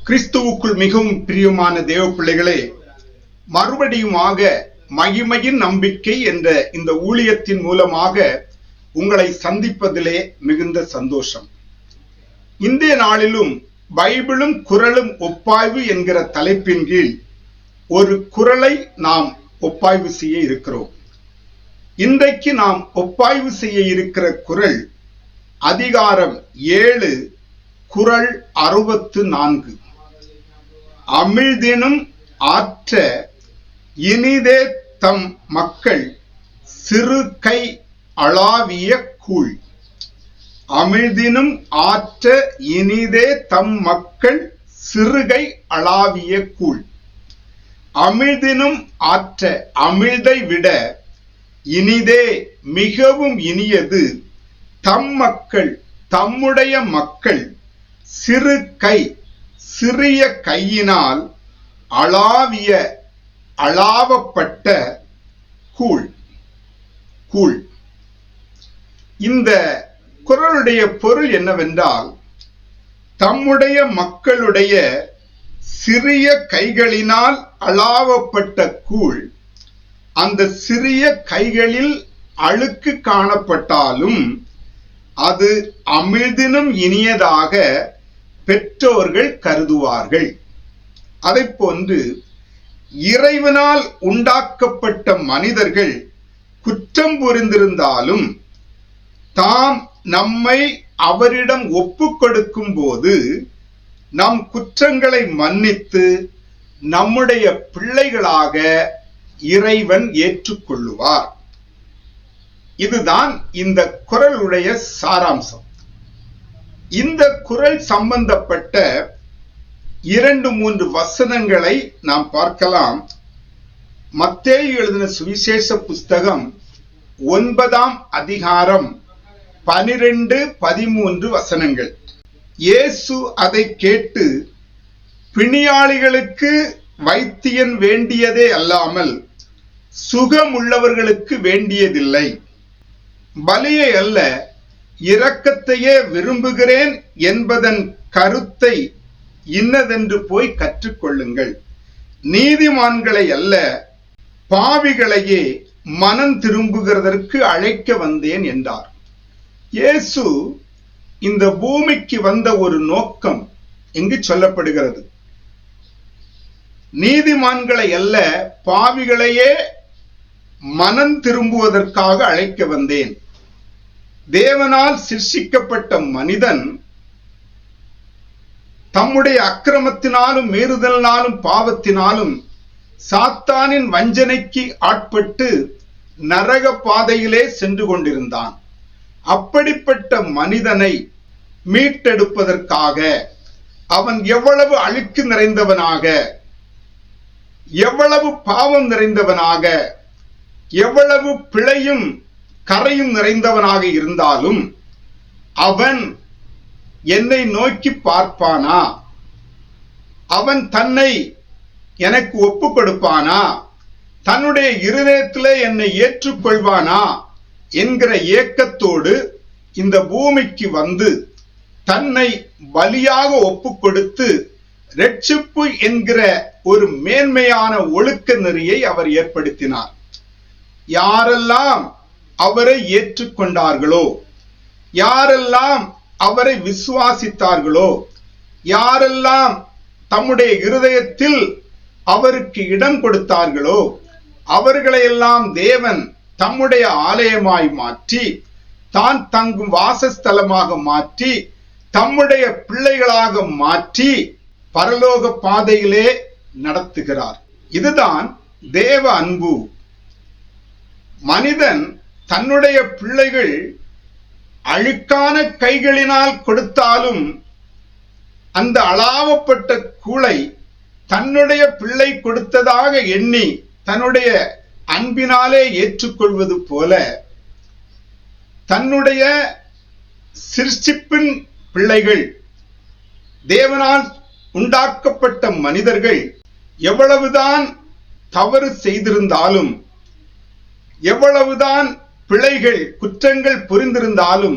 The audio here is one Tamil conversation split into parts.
கிறிஸ்துவுக்குள் மிகவும் பிரியமான தேவ பிள்ளைகளே, மறுபடியுமாக மகிமையின் நம்பிக்கை என்ற இந்த ஊழியத்தின் மூலமாக உங்களை சந்திப்பதிலே மிகுந்த சந்தோஷம். இன்றைய நாளிலும் பைபிளும் குறளும் ஒப்பாய்வு என்கிற தலைப்பின் கீழ் ஒரு குறளை நாம் ஒப்பாய்வு செய்ய இருக்கிறோம். இன்றைக்கு நாம் ஒப்பாய்வு செய்ய இருக்கிற குறள் அதிகாரம் 7, குறள் 64. அமிழ்தினும் ஆற்ற இனிதே தம் மக்கள் சிறு கை அளாவிய கூழ். அமிழ்தினும் ஆற்ற இனிதே தம் மக்கள் சிறுகை அளாவிய கூழ். அமிழ்தினும் ஆற்ற, அமிழ்தை விட இனிதே மிகவும் இனியது, தம் மக்கள் தம்முடைய மக்கள் சிறு கை சிறிய கையினால் அளாவிய அளாவப்பட்ட கூழ். கூழ். இந்த குறளுடைய பொருள் என்னவென்றால், தம்முடைய மக்களுடைய சிறிய கைகளினால் அளாவப்பட்ட கூழ் அந்த சிறிய கைகளில் அழுக்கு காணப்பட்டாலும் அது அமிழ்தினும் இனியதாக பெற்றோர்கள் கருதுவார்கள். அதைப்போன்று இறைவனால் உண்டாக்கப்பட்ட மனிதர்கள் குற்றம் புரிந்திருந்தாலும் தாம் நம்மை அவரிடம் ஒப்புக் கொடுக்கும் போது நம் குற்றங்களை மன்னித்து நம்முடைய பிள்ளைகளாக இறைவன் ஏற்றுக்கொள்ளுவார். இதுதான் இந்த குறளுடைய சாராம்சம். இந்த குறள் சம்பந்தப்பட்ட 2-3 வசனங்களை நாம் பார்க்கலாம். மத்தேயு எழுதின சுவிசேஷ புஸ்தகம் 9ஆம் அதிகாரம் 12-13 வசனங்கள். இயேசு அதை கேட்டு, பிணியாளிகளுக்கு வைத்தியன் வேண்டியதே அல்லாமல் சுகமுள்ளவர்களுக்கு வேண்டியதில்லை, பலியை அல்ல இரக்கத்தையே விரும்புகிறேன் என்பதன் கருத்தை இன்னதென்று போய் கற்றுக்கொள்ளுங்கள். நீதிமான்களை அல்ல பாவிகளையே மனம் திரும்புகிறதற்கு அழைக்க வந்தேன் என்றார். இயேசு இந்த பூமிக்கு வந்த ஒரு நோக்கம் இங்கு சொல்லப்படுகிறது. நீதிமான்களை அல்ல பாவிகளையே மனம் திரும்புவதற்காக அழைக்க வந்தேன். தேவனால் சிருஷ்டிக்கப்பட்ட மனிதன் தம்முடைய அக்கிரமத்தினாலும் மீறுதலினாலும் பாவத்தினாலும் சாத்தானின் வஞ்சனைக்கு ஆட்பட்டு நரக பாதையிலே சென்று கொண்டிருந்தான். அப்படிப்பட்ட மனிதனை மீட்டெடுப்பதற்காக அவன் எவ்வளவு அழுக்கு நிறைந்தவனாக, எவ்வளவு பாவம் நிறைந்தவனாக, எவ்வளவு பிழையும் கரையும் நிறைந்தவனாக இருந்தாலும் அவன் என்னை நோக்கி பார்ப்பானா? அவன் தன்னை எனக்கு ஒப்பு கொடுப்பானா? தன்னுடைய இருதயத்திலே என்னை ஏற்றுக்கொள்வானா என்கிற ஏக்கத்தோடு இந்த பூமிக்கு வந்து தன்னை பலியாக ஒப்பு கொடுத்து இரட்சிப்பு என்கிற ஒரு மேன்மையான ஒழுக்க நெறியை அவர் ஏற்படுத்தினார். யாரெல்லாம் அவரை ஏற்றுக்கொண்டார்களோ, யாரெல்லாம் அவரை விசுவாசித்தார்களோ, யாரெல்லாம் தம்முடைய இருதயத்தில் அவருக்கு இடம் கொடுத்தார்களோ அவர்களையெல்லாம் தேவன் தம்முடைய ஆலயமாய் மாற்றி, தான் தங்கும் வாசஸ்தலமாக மாற்றி, தம்முடைய பிள்ளைகளாக மாற்றி பரலோக பாதையிலே நடத்துகிறார். இதுதான் தேவ அன்பு. மனிதன் தன்னுடைய பிள்ளைகள் அழுக்கான கைகளினால் கொடுத்தாலும் அந்த அளாவப்பட்ட கூளை தன்னுடைய பிள்ளை கொடுத்ததாக எண்ணி தன்னுடைய அன்பினாலே ஏற்றுக்கொள்வது போல தன்னுடைய சிருஷ்டிப்பின் பிள்ளைகள், தேவனால் உண்டாக்கப்பட்ட மனிதர்கள் எவ்வளவுதான் தவறு செய்திருந்தாலும், எவ்வளவுதான் பிழைகள் குற்றங்கள் புரிந்திருந்தாலும்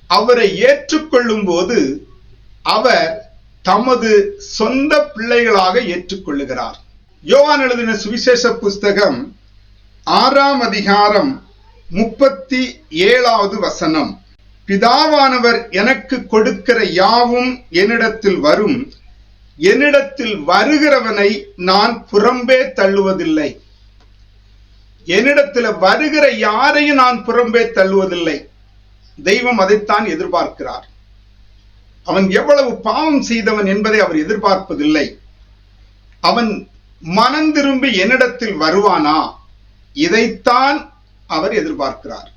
அவரை ஏற்றுக்கொள்ளும் போது அவர் தமது சொந்த பிள்ளைகளாக ஏற்றுக்கொள்ளுகிறார். யோவான் எழுதின சுவிசேஷ புஸ்தகம் 6ஆம் அதிகாரம் 37வது வசனம். பிதாவானவர் எனக்கு கொடுக்கிற யாவும் என்னிடத்தில் வரும், என்னிடத்தில் வருகிறவனை நான் புறம்பே தள்ளுவதில்லை. என்னிடத்தில் வருகிற யாரையும் நான் புறம்பே தள்ளுவதில்லை. தெய்வம் அதைத்தான் எதிர்பார்க்கிறார். அவன் எவ்வளவு பாவம் செய்தவன் என்பதை அவர் எதிர்பார்ப்பதில்லை. அவன் மனம் திரும்பி என்னிடத்தில் வருவானா, இதைத்தான் அவர் எதிர்பார்க்கிறார்.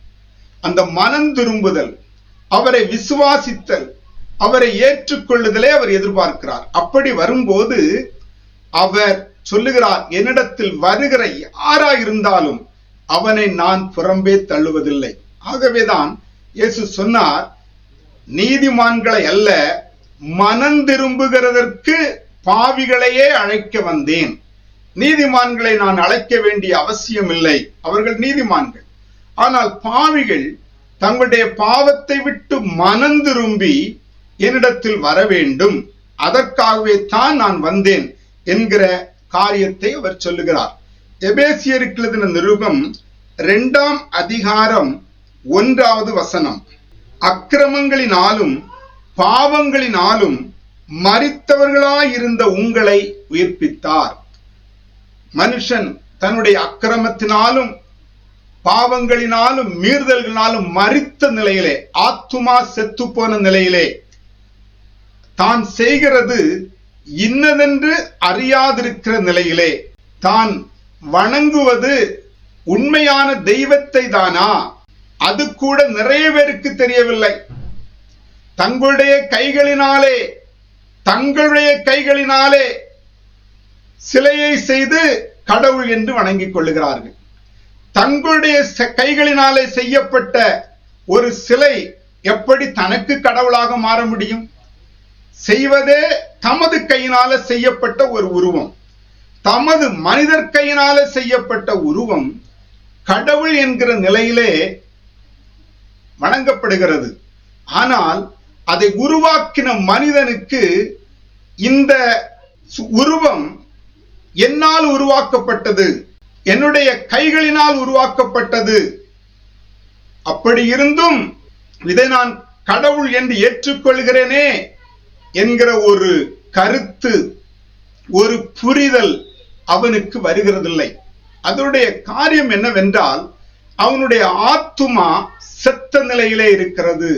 அந்த மனம் திரும்புதல், அவரை விசுவாசித்தல், அவரை ஏற்றுக்கொள்ளுதலே அவர் எதிர்பார்க்கிறார். அப்படி வரும்போது அவர் சொல்லுகிறார், என்னிடத்தில் வருகிற யாரா இருந்தாலும் அவனை நான் புறம்பே தள்ளுவதில்லை. ஆகவேதான் இயேசு சொன்னார், நீதிமான்களை அல்ல மனம் திரும்புகிறதற்கு பாவிகளையே அழைக்க வந்தேன். நீதிமான்களை நான் அழைக்க வேண்டிய அவசியம் இல்லை, அவர்கள் நீதிமான்கள். ஆனால் பாவிகள் தங்களுடைய பாவத்தை விட்டு மனம் திரும்பி என்னிடத்தில் வர வேண்டும், அதற்காகவே தான் நான் வந்தேன் என்கிற காரியத்தை அவர் சொல்லுகிறார். எபேசியருக்கு எழுதின நிருபம் 2ஆம் அதிகாரம் 1வது வசனம். அக்கிரமங்களினாலும் பாவங்களினாலும் மரித்தவர்களாயிருந்த உங்களை உயிர்ப்பித்தார். மனுஷன் தன்னுடைய அக்கிரமத்தினாலும் பாவங்களினாலும் மீறுதல்களினாலும் மரித்த நிலையிலே, ஆத்துமா செத்து போன நிலையிலே, தான் செய்கிறது இன்னதென்று அறியாதிருக்கிற நிலையிலே, தான் வணங்குவது உண்மையான தெய்வத்தை தானா, அது கூட நிறைய பேருக்கு தெரியவில்லை. தங்களுடைய கைகளினாலே சிலையை செய்து கடவுள் என்று வணங்கிக் கொள்ளுகிறார்கள். தங்களுடைய கைகளினாலே செய்யப்பட்ட ஒரு சிலை எப்படி தனக்கு கடவுளாக மாற முடியும்? செய்வதே தமது கையினால செய்யப்பட்ட ஒரு உருவம், தமது மனிதர் கையினால செய்யப்பட்ட உருவம் கடவுள் என்கிற நிலையிலே வணங்கப்படுகிறது. ஆனால் அதை உருவாக்கின மனிதனுக்கு இந்த உருவம் என்னால் உருவாக்கப்பட்டது, என்னுடைய கைகளினால் உருவாக்கப்பட்டது, அப்படி இருந்தும் இதை நான் கடவுள் என்று ஏற்றுக்கொள்கிறேனே என்கிற ஒரு கருத்து, ஒரு புரிதல் அவனுக்கு வருகிறதில்லை. அதனுடைய காரியம் என்னவென்றால், அவனுடைய ஆத்துமா செத்த நிலையிலே இருக்கிறது,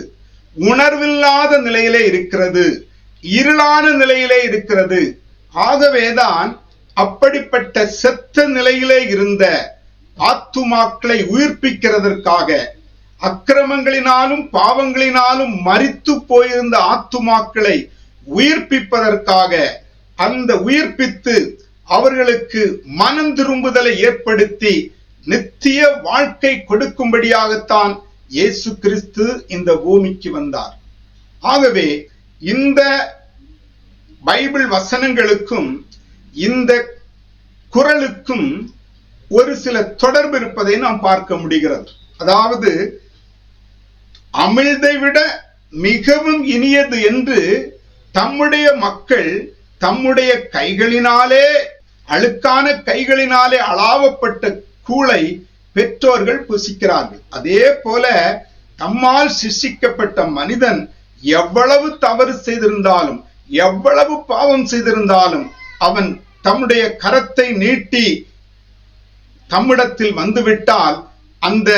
உணர்வில்லாத நிலையிலே இருக்கிறது, இருளான நிலையிலே இருக்கிறது. ஆகவேதான் அப்படிப்பட்ட செத்த நிலையிலே இருந்த ஆத்துமாக்களை உயிர்ப்பிக்கிறதற்காக, அக்கிரமங்களினாலும் பாவங்களினாலும் மரித்து போயிருந்த ஆத்துமாக்களை உயிர்ப்பிப்பதற்காக, அந்த உயிர்ப்பித்து அவர்களுக்கு மனம் திரும்புதலை ஏற்படுத்தி நித்திய வாழ்க்கை கொடுக்கும்படியாகத்தான் இயேசு கிறிஸ்து இந்த பூமிக்கு வந்தார். ஆகவே இந்த பைபிள் வசனங்களுக்கும் இந்த குறளுக்கும் ஒரு சில தொடர்பு இருப்பதை நாம் பார்க்க முடிகிறது. அதாவது, அமிழ்தை விட மிகவும் இனியது என்று தம்முடைய மக்கள் தம்முடைய கைகளினாலே, அழுக்கான கைகளினாலே அளாவப்பட்ட கூளை பெற்றோர்கள் புசிக்கிறார்கள். அதே போல தம்மால் சிருஷ்டிக்கப்பட்ட மனிதன் எவ்வளவு தவறு செய்திருந்தாலும், எவ்வளவு பாவம் செய்திருந்தாலும், அவன் தம்முடைய கரத்தை நீட்டி தம்மிடத்தில் வந்துவிட்டால் அந்த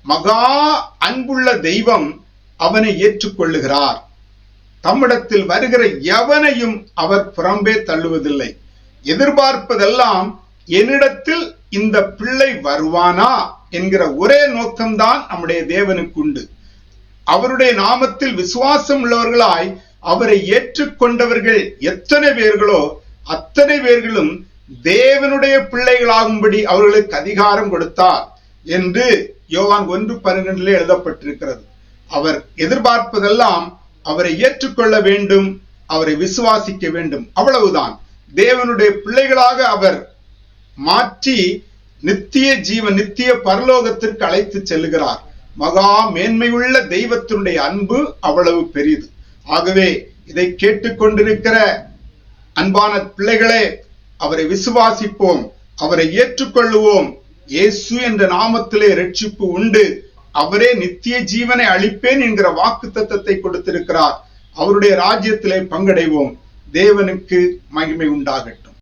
மகா அன்புள்ள தெய்வம் அவனை ஏற்றுக்கொள்ளுகிறார். தம்மிடத்தில் வருகிற எவனையும் அவர் புறம்பே தள்ளுவதில்லை. எதிர்பார்ப்பதெல்லாம் என்னிடத்தில் இந்த பிள்ளை வருவானா என்கிற ஒரே நோக்கம்தான் நம்முடைய தேவனுக்கு உண்டு. அவருடைய நாமத்தில் விசுவாசம் உள்ளவர்களாய் அவரை ஏற்றுக்கொண்டவர்கள் எத்தனை பேர்களோ அத்தனை பேர்களும் தேவனுடைய பிள்ளைகளாகும்படி அவர்களுக்கு அதிகாரம் கொடுத்தார் என்று யோவான் 1:12 எழுதப்பட்டிருக்கிறது. அவர் எதிர்பார்ப்பதெல்லாம் அவரை ஏற்றுக்கொள்ள வேண்டும், அவரை விசுவாசிக்க வேண்டும், அவ்வளவுதான். தேவனுடைய பிள்ளைகளாக அவர் மாற்றி நித்திய ஜீவன், நித்திய பரலோகத்திற்கு அழைத்து செல்லுகிறார். மகா மேன்மையுள்ள தெய்வத்தினுடைய அன்பு அவ்வளவு பெரிது. ஆகவே இதை கேட்டுக்கொண்டிருக்கிற அன்பான பிள்ளைகளே, அவரை விசுவாசிப்போம், அவரை ஏற்றுக்கொள்ளுவோம். இயேசு என்ற நாமத்திலே ரட்சிப்பு உண்டு. அவரே நித்திய ஜீவனை அளிப்பேன் என்கிற வாக்குத்தத்தத்தை கொடுத்திருக்கிறார். அவருடைய ராஜ்யத்திலே பங்கடைவோம். தேவனுக்கு மகிமை உண்டாகட்டும்.